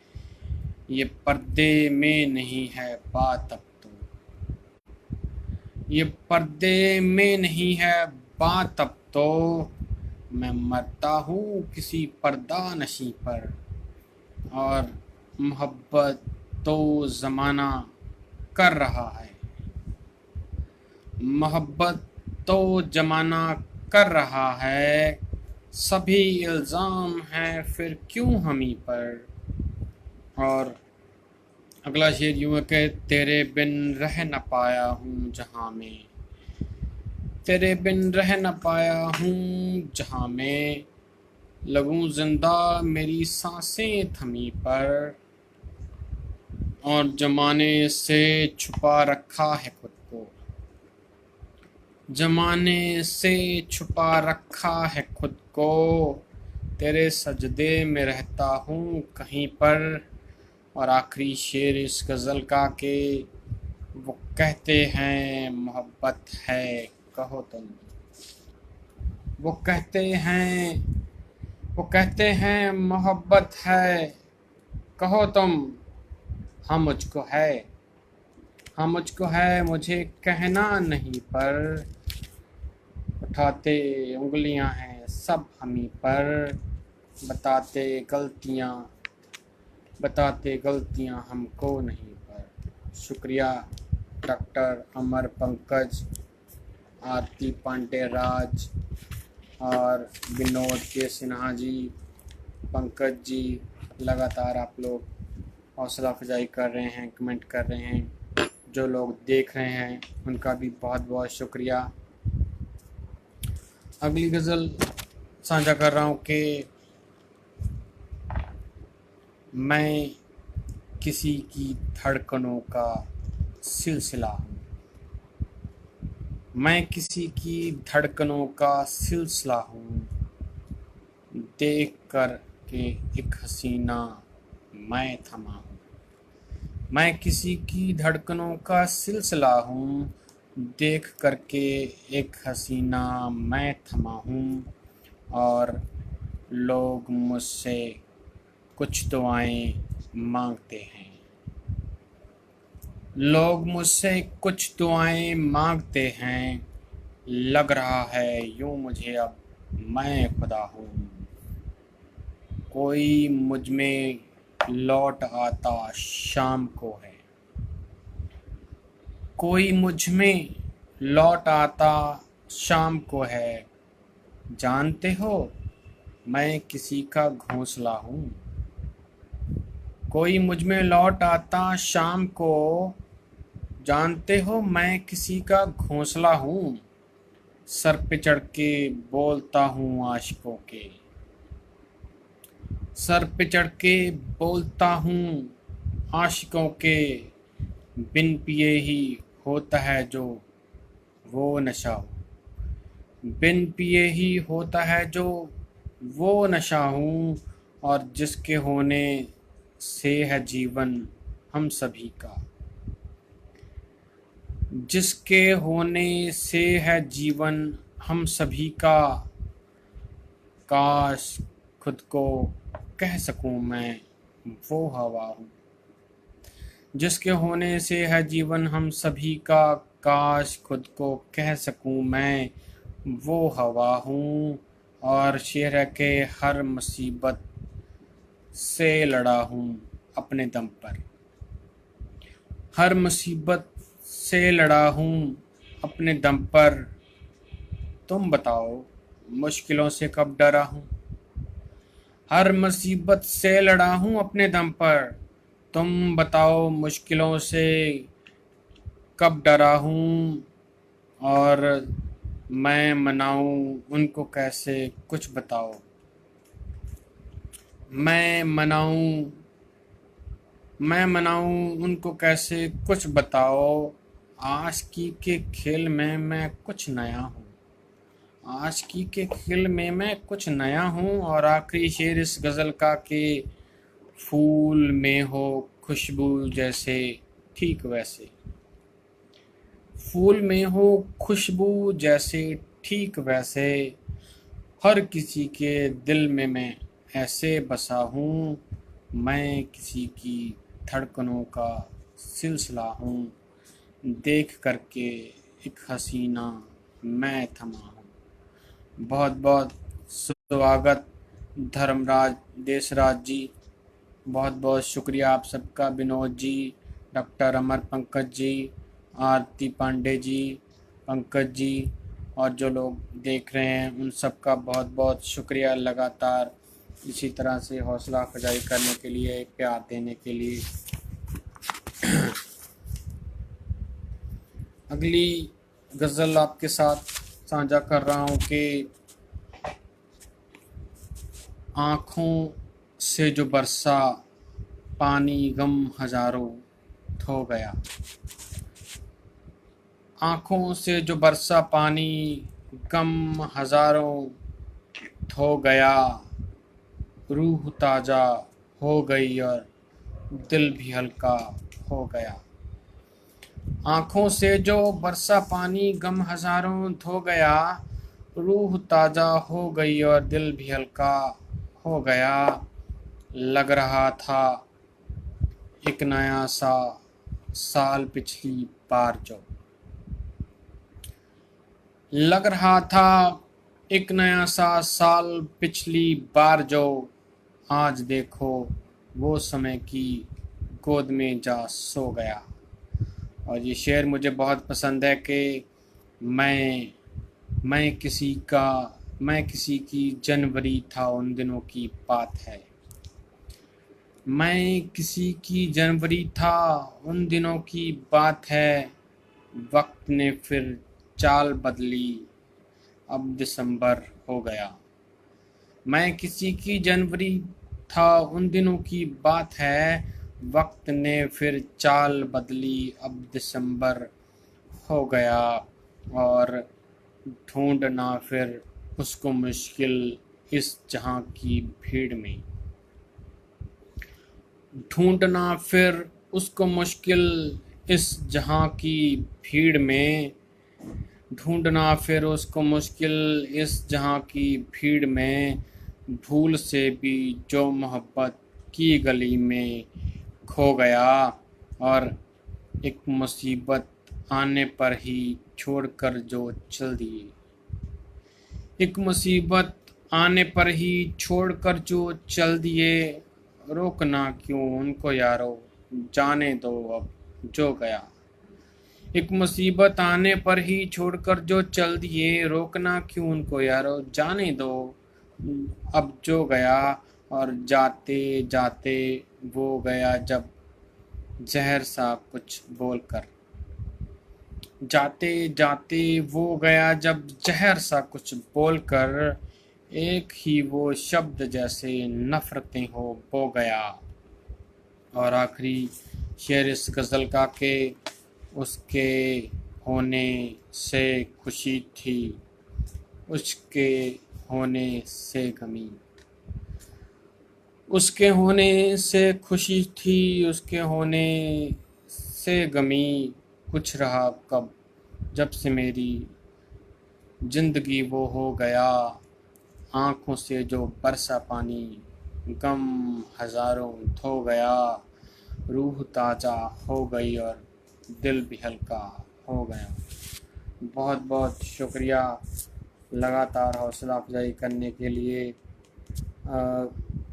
ये पर्दे में नहीं है बात अब तो, ये पर्दे में नहीं है बात अब तो, मैं मरता हूँ किसी पर्दा नशी पर। और मोहब्बत तो ज़माना कर रहा है, मोहब्बत तो ज़माना कर रहा है, सभी इल्ज़ाम हैं फिर क्यों हम ही पर। और अगला शेर यूँ है कि तेरे बिन रह न पाया हूँ जहाँ में, तेरे बिन रह न पाया हूँ जहाँ में, लगूं जिंदा मेरी सांसें थमी पर। और जमाने से छुपा रखा है खुद को, जमाने से छुपा रखा है खुद को, तेरे सजदे में रहता हूँ कहीं पर। और आखिरी शेर इस गज़ल का कि वो कहते हैं मोहब्बत है कहो तुम, वो कहते हैं, वो कहते हैं मोहब्बत है कहो तुम। हाँ मुझको है, हाँ मुझको है मुझे कहना नहीं पर, उठाते उंगलियां हैं सब हमी पर, बताते गलतियां, बताते गलतियां हमको नहीं पर। शुक्रिया डॉक्टर अमर पंकज, आरती पांडे राज और विनोद के सिन्हा जी। पंकज जी, लगातार आप लोग हौसला अफजाई कर रहे हैं, कमेंट कर रहे हैं, जो लोग देख रहे हैं उनका भी बहुत बहुत शुक्रिया। अगली गज़ल साझा कर रहा हूँ कि मैं किसी की धड़कनों का सिलसिला हूँ, मैं किसी की धड़कनों का सिलसिला हूँ, देख कर के एक हसीना मैं थमा हूँ, मैं किसी की धड़कनों का सिलसिला हूँ, देख कर के एक हसीना मैं थमा हूँ। और लोग मुझसे कुछ दुआएं मांगते हैं, लोग मुझसे कुछ दुआएं मांगते हैं, लग रहा है यूं मुझे अब मैं खुदा हूँ। कोई मुझ में लौट आता शाम को है, कोई मुझ में लौट आता शाम को है, जानते हो मैं किसी का घोंसला हूँ। कोई मुझ में लौट आता शाम को, जानते हो मैं किसी का घोंसला हूँ, सर पे चढ़ के बोलता हूँ आशिकों के, सर पे चढ़ के बोलता हूँ आशिकों के, बिन पिए ही होता है जो वो नशा हो, बिन पिए ही होता है जो वो नशा हूँ। और जिसके होने से है जीवन हम सभी का, जिसके होने से है जीवन हम सभी का, काश खुद को कह सकूं मैं वो हवा हूँ, जिसके होने से है जीवन हम सभी का, काश खुद को कह सकूं मैं वो हवा हूँ। और शेर है के हर मुसीबत से लड़ा हूँ अपने दम पर, हर मुसीबत से लड़ा हूँ अपने दम पर। तुम बताओ मुश्किलों से कब डरा हूँ, हर मुसीबत से लड़ा हूँ अपने दम पर। तुम बताओ मुश्किलों से कब डरा हूँ, और मैं मनाऊँ उनको कैसे कुछ बताओ, मैं मनाऊँ, मैं मनाऊँ उनको कैसे कुछ बताओ। आशिकी के खेल में मैं कुछ नया हूँ, आशिकी के खेल में मैं कुछ नया हूँ। और आखिरी शेर इस गज़ल का कि फूल में हो खुशबू जैसे ठीक वैसे, फूल में हो खुशबू जैसे ठीक वैसे, हर किसी के दिल में मैं ऐसे बसा हूँ, मैं किसी की धड़कनों का सिलसिला हूँ, देख करके एक हसीना मैं थमा हूँ। बहुत बहुत स्वागत धर्मराज देशराज जी, बहुत बहुत शुक्रिया आप सबका, विनोद जी, डॉक्टर अमर पंकज जी, आरती पांडे जी, पंकज जी, और जो लोग देख रहे हैं उन सबका बहुत बहुत शुक्रिया। लगातार इसी तरह से हौसला अफजाई करने के लिए, प्यार देने के लिए। अगली गज़ल आपके साथ साझा कर रहा हूँ कि आँखों से जो बरसा पानी गम हजारों धो गया। आँखों से जो बरसा पानी गम हजारों धो गया। रूह ताज़ा हो गई और दिल भी हल्का हो गया। आँखों से जो बरसा पानी गम हजारों धो गया। रूह ताज़ा हो गई और दिल भी हल्का हो गया। लग रहा था एक नया सा साल पिछली बार जो। लग रहा था एक नया सा साल पिछली बार जो। आज देखो वो समय की गोद में जा सो गया। और ये शेर मुझे बहुत पसंद है कि मैं किसी की जनवरी था उन दिनों की बात है। मैं किसी की जनवरी था उन दिनों की बात है। वक्त ने फिर चाल बदली अब दिसंबर हो गया। मैं किसी की जनवरी था उन दिनों की बात है। वक्त ने फिर चाल बदली अब दिसंबर हो गया। और ढूंढना फिर उसको मुश्किल इस जहां की भीड़ में। ढूंढना फिर उसको मुश्किल इस जहां की भीड़ में। ढूंढना फिर उसको मुश्किल इस जहां की भीड़ में। भूल से भी जो मोहब्बत की गली में खो गया। और एक मुसीबत आने पर ही छोड़कर जो चल दिए। एक मुसीबत आने पर ही छोड़कर जो चल दिए। रोकना क्यों उनको यारो जाने दो अब जो गया। एक मुसीबत आने पर ही छोड़कर जो चल दिए। रोकना क्यों उनको यारो जाने दो अब जो गया। और जाते जाते वो गया जब जहर सा कुछ बोलकर। जाते जाते वो गया जब जहर सा कुछ बोलकर। एक ही वो शब्द जैसे नफरतें हो बो गया। और आखिरी शेर इस गज़ल का के उसके होने से खुशी थी उसके होने से गमी। उसके होने से खुशी थी उसके होने से गमी। कुछ रहा कब जब से मेरी जिंदगी वो हो गया। आँखों से जो बरसा पानी गम हजारों धो गया। रूह ताज़ा हो गई और दिल भी हल्का हो गया। बहुत बहुत शुक्रिया लगातार हौसला अफजाई करने के लिए।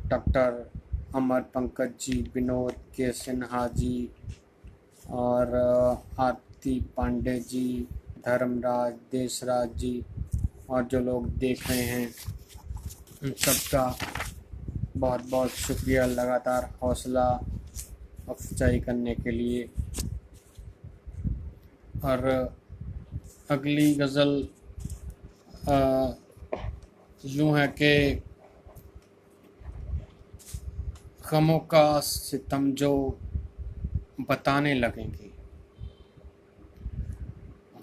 डॉक्टर अमर पंकज जी, विनोद के सिन्हा जी, और आरती पांडे जी, धर्मराज देशराज जी, और जो लोग देख रहे हैं उन सबका बहुत बहुत शुक्रिया लगातार हौसला अफजाई करने के लिए। और अगली गज़ल यूँ है कि गमों का सितम जो बताने लगेंगे।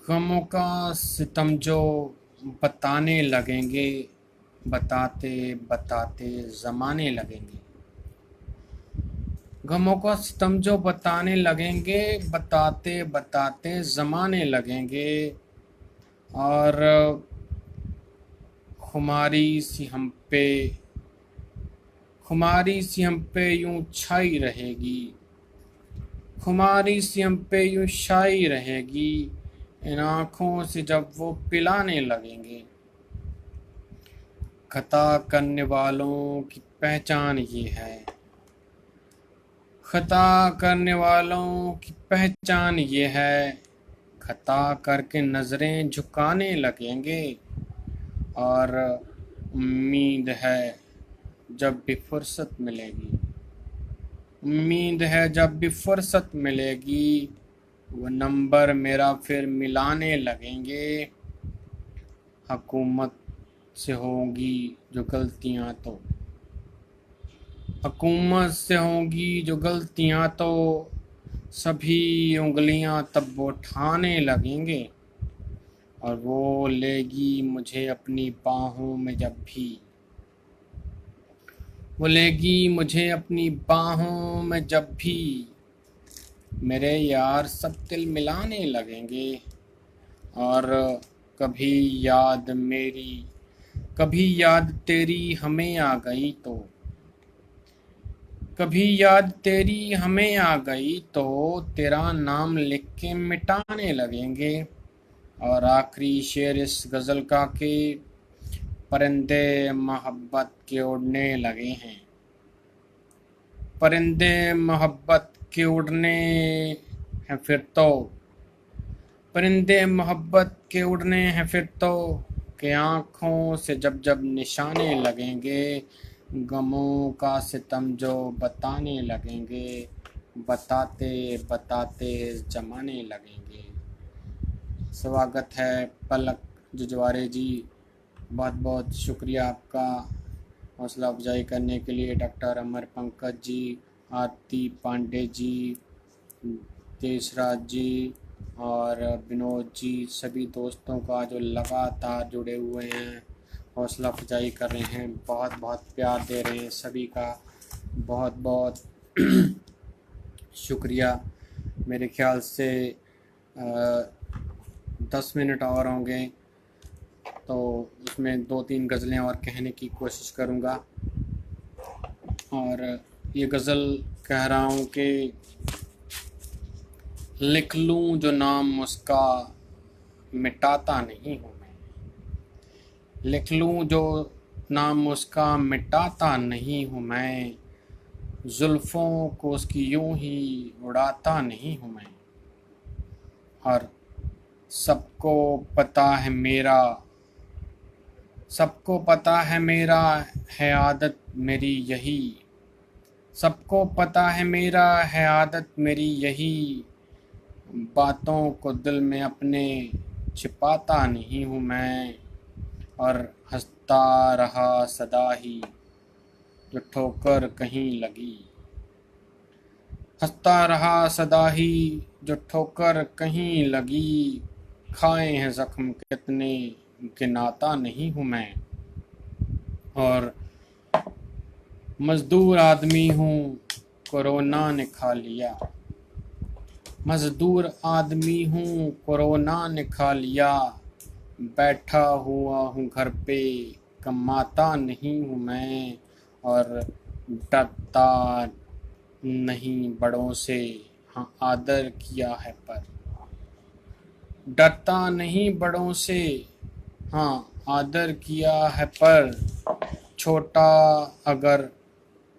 गमों का सितम जो बताने लगेंगे। बताते बताते ज़माने लगेंगे। गमों का सितम जो बताने लगेंगे। बताते बताते ज़माने लगेंगे। और खुमारी सी हम पे यूं छाई रहेगी। खुमारी सी हम पे यूं छाई रहेगी। इन आँखों से जब वो पिलाने लगेंगे। खता करने वालों की पहचान ये है। खता करने वालों की पहचान ये है, खता करके नजरें झुकाने लगेंगे। और उम्मीद है जब भी फुर्सत मिलेगी, उम्मीद है जब भी फुर्सत मिलेगी, वो नंबर मेरा फिर मिलाने लगेंगे। हुकूमत से होगी जो गलतियां तो हुकूमत से होंगी जो गलतियां तो सभी उंगलियां तब उठाने लगेंगे। और वो लेगी मुझे अपनी बाहों में जब भी, वो लेगी मुझे अपनी बाहों में जब भी, मेरे यार सब दिल मिलाने लगेंगे। और कभी याद मेरी, कभी याद तेरी हमें आ गई तो, कभी याद तेरी हमें आ गई तो तेरा नाम लिख के मिटाने लगेंगे। और आखिरी शेर इस गज़ल का कि परिंदे मोहब्बत के उड़ने लगे हैं, परिंदे मोहब्बत के उड़ने हैं फिर तो, परिंदे मोहब्बत के उड़ने हैं फिर तो, के आँखों से जब जब निशाने लगेंगे, गमों का सितम जो बताने लगेंगे, बताते बताते जमाने लगेंगे। स्वागत है पलक जुजवारे जी, बहुत बहुत शुक्रिया आपका हौसला अफजाई करने के लिए। डॉक्टर अमर पंकज जी, आरती पांडे जी, देशराज जी और विनोद जी, सभी दोस्तों का जो लगातार जुड़े हुए हैं, हौसला अफजाई कर रहे हैं, बहुत बहुत प्यार दे रहे हैं, सभी का बहुत बहुत शुक्रिया। मेरे ख्याल से 10 मिनट और होंगे तो उसमें 2-3 गज़लें और कहने की कोशिश करूँगा। और ये गज़ल कह रहा हूँ कि लिख लूँ जो नाम उसका मिटाता नहीं हूँ मैं, लिख लूँ जो नाम उसका मिटाता नहीं हूँ मैं, जुल्फ़ों को उसकी यूं ही उड़ाता नहीं हूँ मैं। और सबको पता है मेरा, सबको पता है मेरा है आदत मेरी यही, सबको पता है मेरा है आदत मेरी यही, बातों को दिल में अपने छिपाता नहीं हूँ मैं। और हंसता रहा सदा ही जो ठोकर कहीं लगी, हंसता रहा सदा ही जो ठोकर कहीं लगी, खाए हैं जख्म कितने गिनाता नहीं हूँ मैं। और मजदूर आदमी हूँ कोरोना ने खा लिया, मजदूर आदमी हूँ कोरोना ने खा लिया, बैठा हुआ हूँ घर पे कमाता नहीं हूँ मैं। और डरता नहीं बड़ों से, हाँ आदर किया है पर, डरता नहीं बड़ों से, हाँ आदर किया है पर, छोटा अगर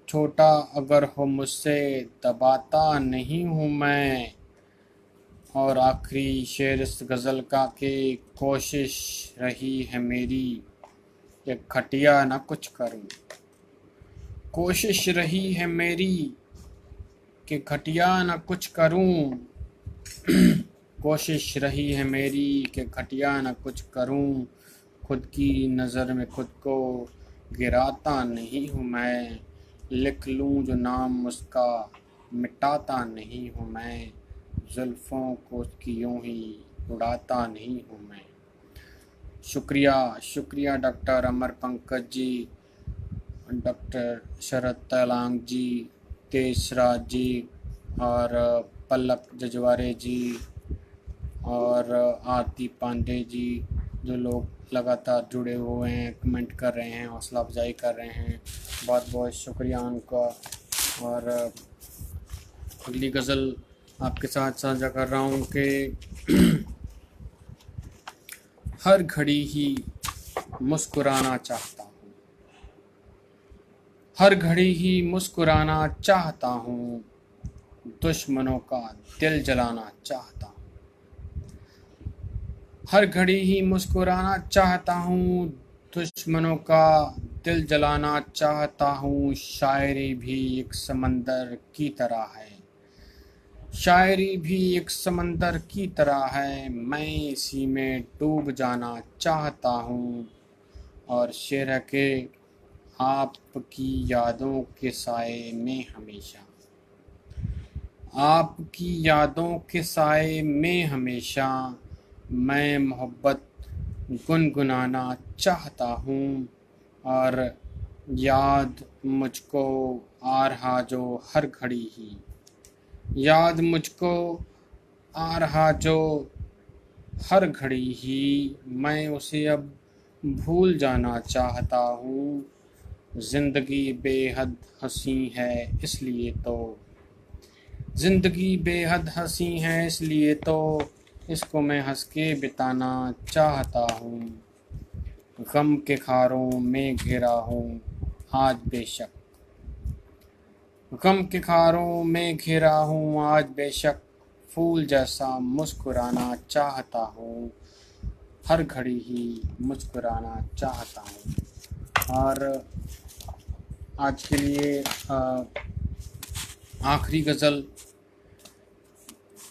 छोटा अगर हो मुझसे दबाता नहीं हूँ मैं। और आखिरी शेर इस गज़ल का कि कोशिश रही है मेरी कि घटिया न कुछ करूं, कोशिश रही है मेरी कि घटिया न कुछ करूं, कोशिश रही है मेरी कि घटिया न कुछ करूं, खुद की नज़र में खुद को गिराता नहीं हूँ मैं, लिख लूँ जो नाम उसका मिटाता नहीं हूँ मैं, जुल्फ़ों को उसकी यूं ही उड़ाता नहीं हूँ मैं। शुक्रिया शुक्रिया डॉक्टर अमर पंकज जी, डॉक्टर शरद तैलांग जी, तेजराज जी और पलक जजवारे जी और आरती पांडे जी, जो लोग लगातार जुड़े हुए हैं, कमेंट कर रहे हैं, हौसला अफजाई कर रहे हैं, बहुत बहुत शुक्रिया उनका। और अगली गज़ल आपके साथ साझा कर रहा हूँ कि हर घड़ी ही मुस्कुराना चाहता हूँ, हर घड़ी ही मुस्कुराना चाहता हूँ, दुश्मनों का दिल जलाना चाहता हूँ। हर घड़ी ही मुस्कुराना चाहता हूँ, दुश्मनों का दिल जलाना चाहता हूँ। शायरी भी एक समंदर की तरह है, शायरी भी एक समंदर की तरह है, मैं इसी में डूब जाना चाहता हूँ। और शेर है कि आपकी यादों के साए में हमेशा, आपकी यादों के साए में हमेशा मैं मोहब्बत गुनगुनाना चाहता हूँ। और याद मुझको आ रहा जो हर घड़ी ही, याद मुझको आ रहा जो हर घड़ी ही, मैं उसे अब भूल जाना चाहता हूँ। जिंदगी बेहद हंसी है इसलिए तो, जिंदगी बेहद हंसी है इसलिए तो इसको मैं हंस के बिताना चाहता हूँ। गम के खारों में घिरा हूँ आज बेशक, गम के खारों में घिरा हूँ आज बेशक, फूल जैसा मुस्कुराना चाहता हूँ, हर घड़ी ही मुस्कुराना चाहता हूँ। और आज के लिए आखिरी गज़ल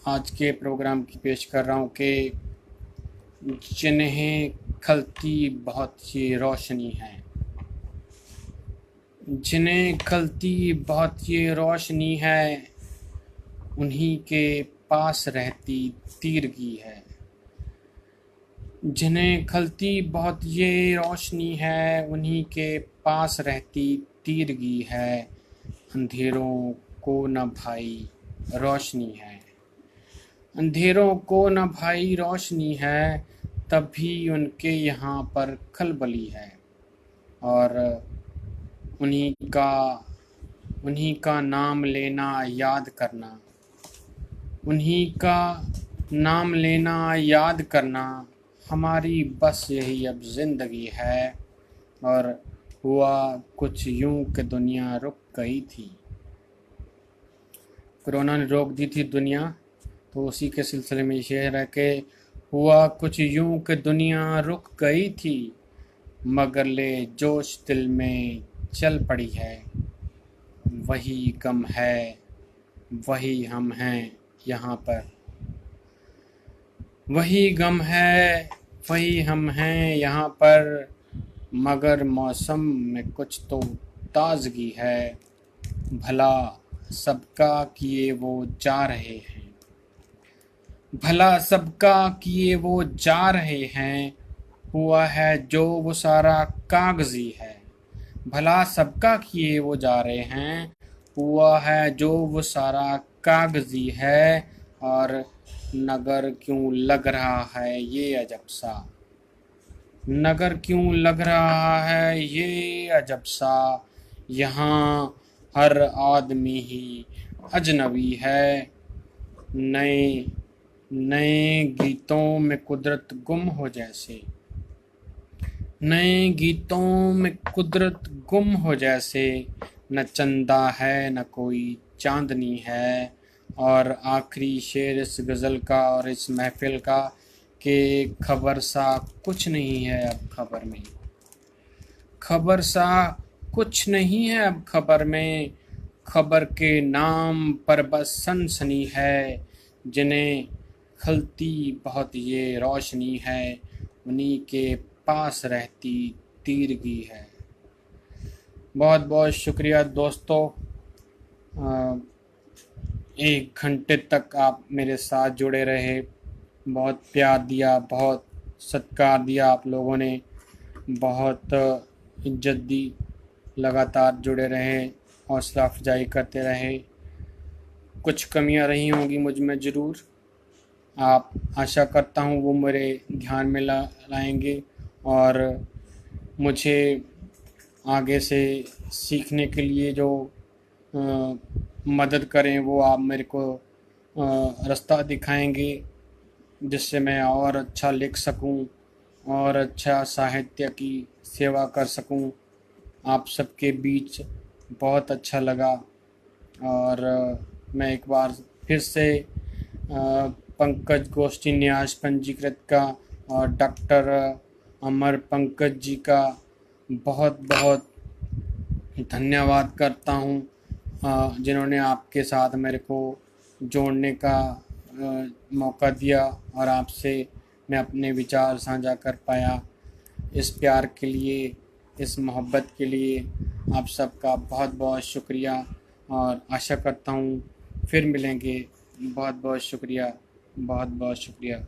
आज के प्रोग्राम की पेश कर रहा हूँ कि जिन्हें खलती बहुत ही रोशनी है, जिन्हें खलती बहुत ये रोशनी है, उन्हीं के पास रहती तीरगी है। जिन्हें खलती बहुत ये रोशनी है, उन्हीं के पास रहती तीरगी है। अंधेरों को न भाई रोशनी है, अंधेरों को न भाई रोशनी है, तब भी उनके यहाँ पर खलबली है। और उन्हीं का नाम लेना याद करना, उन्हीं का नाम लेना याद करना, हमारी बस यही अब ज़िंदगी है। और हुआ कुछ यूं कि दुनिया रुक गई थी, कोरोना ने रोक दी थी दुनिया, तो उसी के सिलसिले में शेर है कि हुआ कुछ यूं कि दुनिया रुक गई थी, मगर ले जोश दिल में चल पड़ी है। वही गम है, वही हम हैं यहाँ पर, वही गम है, वही हम हैं यहाँ पर, मगर मौसम में कुछ तो ताजगी है। भला सबका किए वो जा रहे हैं, भला सबका किए वो जा रहे हैं, हुआ है जो वो सारा कागजी है। भला सबका किए वो जा रहे हैं, हुआ है जो वो सारा कागजी है। और नगर क्यों लग रहा है ये अजब सा, नगर क्यों लग रहा है ये अजब सा, यहाँ हर आदमी ही अजनबी है। नए नए गीतों में कुदरत गुम हो जैसे, नए गीतों में कुदरत गुम हो जैसे, न चंदा है न कोई चांदनी है। और आखिरी शेर इस गज़ल का और इस महफिल का कि खबर सा कुछ नहीं है अब खबर में, खबर सा कुछ नहीं है अब खबर में, खबर के नाम पर बस सनसनी है। जिन्हें खलती बहुत ये रोशनी है, उन्हीं के पास रहती तीरगी है। बहुत बहुत शुक्रिया दोस्तों, 1 घंटे तक आप मेरे साथ जुड़े रहे, बहुत प्यार दिया, बहुत सत्कार दिया आप लोगों ने, बहुत इज्जत दी, लगातार जुड़े रहे, हौसला अफजाई करते रहे। कुछ कमियां रही होंगी मुझ में ज़रूर, आप आशा करता हूँ वो मेरे ध्यान में लाएंगे और मुझे आगे से सीखने के लिए जो मदद करें वो आप मेरे को रास्ता दिखाएंगे, जिससे मैं और अच्छा लिख सकूं और अच्छा साहित्य की सेवा कर सकूं। आप सबके बीच बहुत अच्छा लगा और मैं एक बार फिर से पंकज गोष्ठी न्यास पंजीकृत का और डॉक्टर अमर पंकज जी का बहुत बहुत धन्यवाद करता हूँ, जिन्होंने आपके साथ मेरे को जोड़ने का मौका दिया और आपसे मैं अपने विचार साझा कर पाया। इस प्यार के लिए, इस मोहब्बत के लिए आप सबका बहुत बहुत शुक्रिया और आशा करता हूँ फिर मिलेंगे। बहुत बहुत शुक्रिया, बहुत बहुत शुक्रिया।